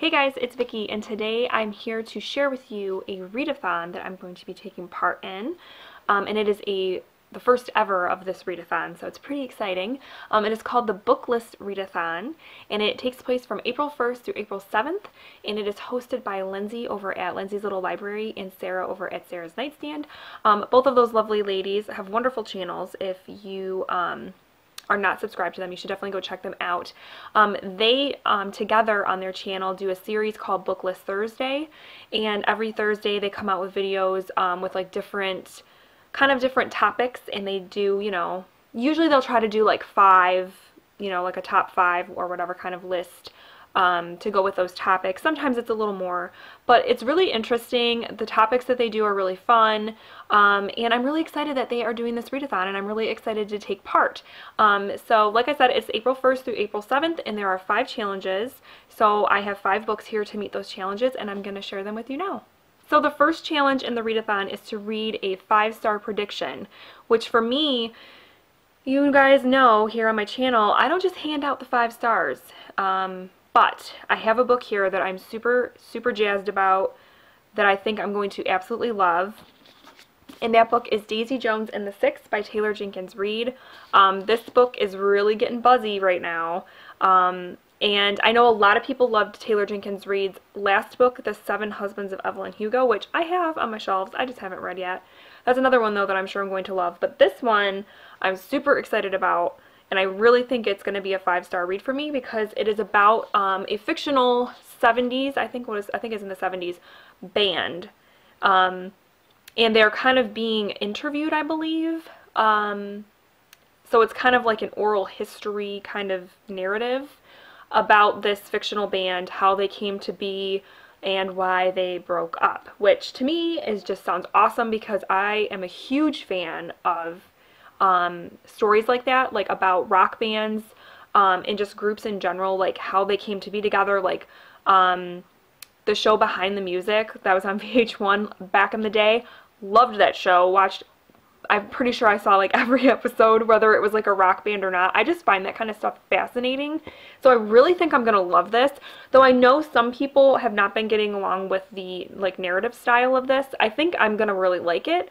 Hey guys, it's Vicky, and today I'm here to share with you a readathon that I'm going to be taking part in, and it is the first ever of this readathon, so it's pretty exciting. It is called the Booklist Readathon, and it takes place from April 1st through April 7th, and it is hosted by Lindsey over at Lindsey's Little Library and Sarah over at Sarah's Nightstand. Both of those lovely ladies have wonderful channels. If you are not subscribed to them, you should definitely go check them out. They together on their channel do a series called Booklist Thursday, and every Thursday they come out with videos with like different topics, and they do, usually they'll try to do like five, like a top five or whatever kind of list to go with those topics. Sometimes it's a little more, but it's really interesting. The topics that they do are really fun, and I'm really excited that they are doing this readathon, and I'm really excited to take part. So like I said, it's April 1st through April 7th, and there are 5 challenges. So I have 5 books here to meet those challenges, and I'm going to share them with you now. So the first challenge in the readathon is to read a 5-star prediction, which for me, you guys know here on my channel, I don't just hand out the 5 stars. But I have a book here that I'm super, super jazzed about, that I think I'm going to absolutely love. And that book is Daisy Jones and the Six by Taylor Jenkins Reid. This book is really getting buzzy right now. And I know a lot of people loved Taylor Jenkins Reid's last book, The 7 Husbands of Evelyn Hugo, which I have on my shelves. I just haven't read yet. That's another one, though, that I'm sure I'm going to love. But this one I'm super excited about. And I really think it's going to be a 5-star read for me, because it is about a fictional 70s, I think it's in the 70s, band. And they're kind of being interviewed, I believe. So it's kind of like an oral history kind of narrative about this fictional band, how they came to be, and why they broke up. Which to me just sounds awesome, because I am a huge fan of stories like that, like about rock bands and just groups in general, like how they came to be together, like the show Behind the Music that was on VH1 back in the day. Loved that show. I'm pretty sure I saw like every episode, whether it was like a rock band or not. I just find that kind of stuff fascinating. So I really think I'm gonna love this, though I know some people have not been getting along with the like narrative style of this. I think I'm gonna really like it.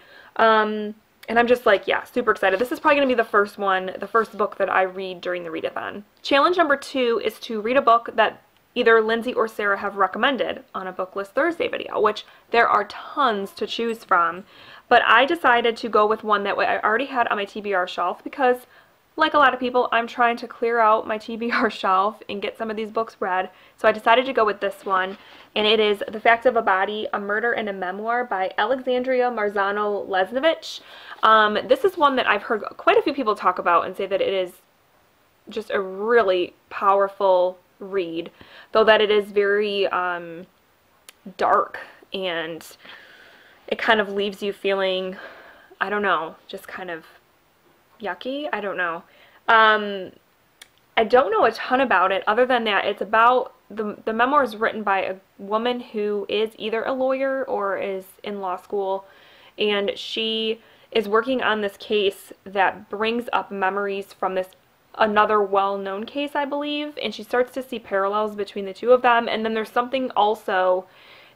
And I'm just like, yeah, super excited. This is probably going to be the first book that I read during the readathon. Challenge number 2 is to read a book that either Lindsey or Sarah have recommended on a Booklist Thursday video, which there are tons to choose from. But I decided to go with one that I already had on my TBR shelf, because like a lot of people, I'm trying to clear out my TBR shelf and get some of these books read. So I decided to go with this one, and it is The Facts of a Body, A Murder and a Memoir by Alexandria Marzano-Lesnevich. This is one that I've heard quite a few people talk about and say that it is just a really powerful read, though that it is very dark, and it kind of leaves you feeling, I don't know, just kind of yucky. I don't know. I don't know a ton about it, other than that it's about, the memoir is written by a woman who is either a lawyer or is in law school, and she is working on this case that brings up memories from this another well-known case, I believe, and she starts to see parallels between the two of them. And then there's something also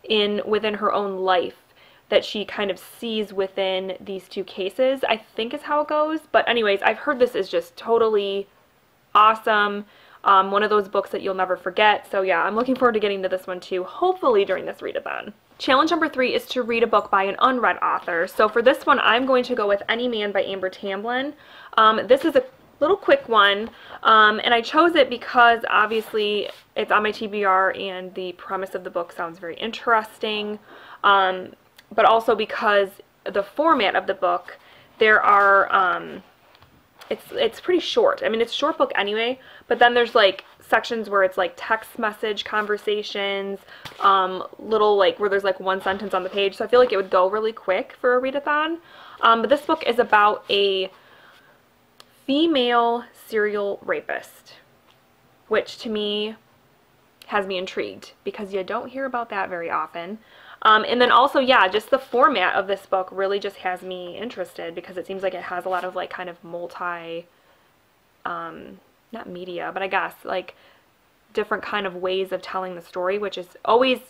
within her own life that she kind of sees within these 2 cases, I think is how it goes. But anyways, I've heard this is just totally awesome. One of those books that you'll never forget. So yeah, I'm looking forward to getting to this one too, hopefully during this readathon. Challenge number 3 is to read a book by an unread author. So for this one, I'm going to go with Any Man by Amber Tamblyn. This is a little quick one, and I chose it because obviously it's on my TBR and the premise of the book sounds very interesting, but also because the format of the book, there are, it's pretty short. I mean, it's a short book anyway, but then there's like sections where it's like text message conversations, little like where there's like one sentence on the page, so I feel like it would go really quick for a readathon. But this book is about a female serial rapist, which to me has me intrigued, because you don't hear about that very often. And then also, yeah, just the format of this book really just has me interested, because it seems like it has a lot of like kind of multi, not media, but I guess like different kind of ways of telling the story, which is always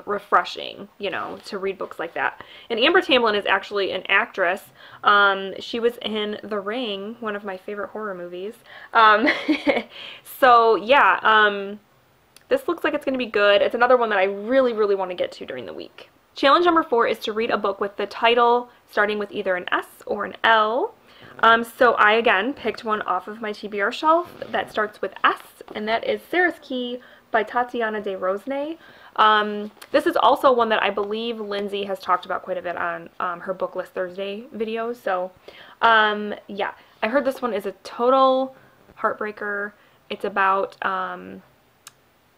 refreshing, you know, to read books like that. And Amber Tamblyn is actually an actress. She was in The Ring, one of my favorite horror movies. So yeah, this looks like it's going to be good. It's another one that I really, really want to get to during the week. Challenge number 4 is to read a book with the title starting with either an S or an L. So I, again, picked one off of my TBR shelf that starts with S, and that is Sarah's Key by Tatiana de Rosnay. This is also one that I believe Lindsey has talked about quite a bit on her Booklist Thursday videos. So, yeah, I heard this one is a total heartbreaker. It's about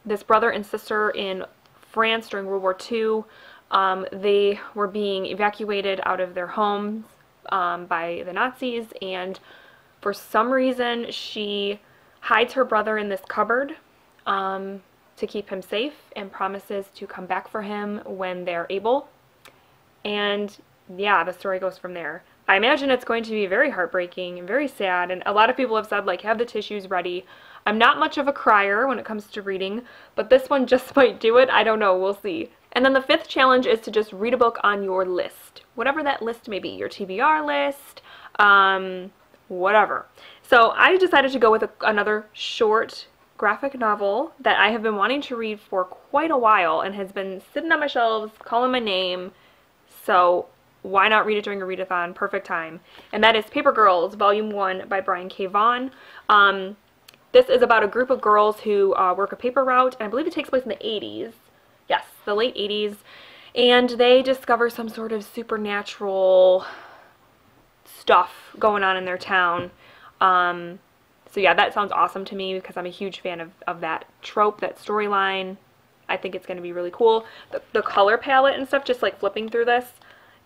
this brother and sister in France during World War II. They were being evacuated out of their homes by the Nazis, and for some reason she hides her brother in this cupboard to keep him safe and promises to come back for him when they're able. And yeah, the story goes from there. I imagine it's going to be very heartbreaking and very sad, and a lot of people have said, like, have the tissues ready. I'm not much of a crier when it comes to reading, but this one just might do it. I don't know. We'll see. And then the 5th challenge is to just read a book on your list, whatever that list may be, your TBR list, whatever. So I decided to go with another short graphic novel that I have been wanting to read for quite a while and has been sitting on my shelves, calling my name. So why not read it during a readathon? Perfect time. And that is Paper Girls, Volume 1 by Brian K. Vaughan. This is about a group of girls who work a paper route, and I believe it takes place in the 80s. Yes, the late 80s. And they discover some sort of supernatural stuff going on in their town. So yeah, that sounds awesome to me because I'm a huge fan of that trope, that storyline. I think it's going to be really cool. The color palette and stuff, just like flipping through this,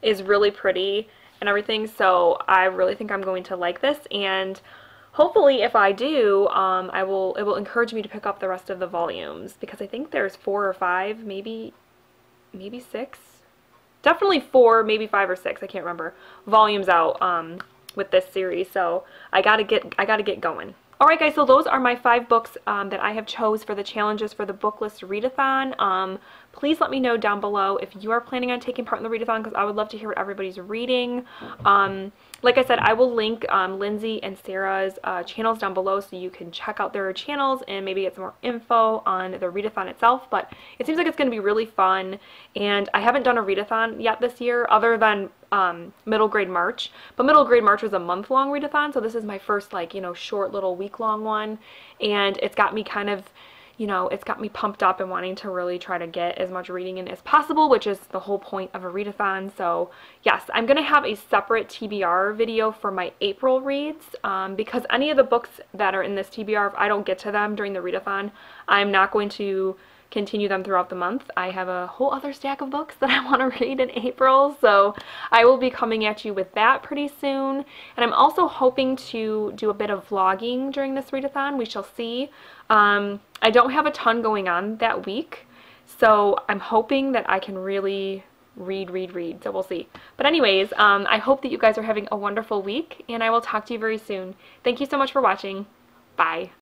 is really pretty and everything. So I really think I'm going to like this, and hopefully if I do, it will encourage me to pick up the rest of the volumes, because I think there's 4 or 5, maybe 6. Definitely 4, maybe 5 or 6, I can't remember, volumes out with this series, so I gotta get going. Alright guys, so those are my 5 books that I have chose for the challenges for the Booklist Readathon. Please let me know down below if you are planning on taking part in the readathon, because I would love to hear what everybody's reading. Like I said, I will link Lindsey and Sarah's channels down below so you can check out their channels and maybe get some more info on the readathon itself. But it seems like it's going to be really fun, and I haven't done a readathon yet this year other than Middle Grade March. But Middle Grade March was a month-long readathon, so this is my first, like, you know, short little week-long one, and it's got me kind of, you know, it's got me pumped up and wanting to really try to get as much reading in as possible, which is the whole point of a readathon. So yes, I'm going to have a separate TBR video for my April reads, because any of the books that are in this TBR, if I don't get to them during the readathon, I'm not going to continue them throughout the month. I have a whole other stack of books that I want to read in April, so I will be coming at you with that pretty soon. And I'm also hoping to do a bit of vlogging during this readathon. We shall see. I don't have a ton going on that week, so I'm hoping that I can really read, so we'll see. But anyways, I hope that you guys are having a wonderful week, and I will talk to you very soon. Thank you so much for watching. Bye.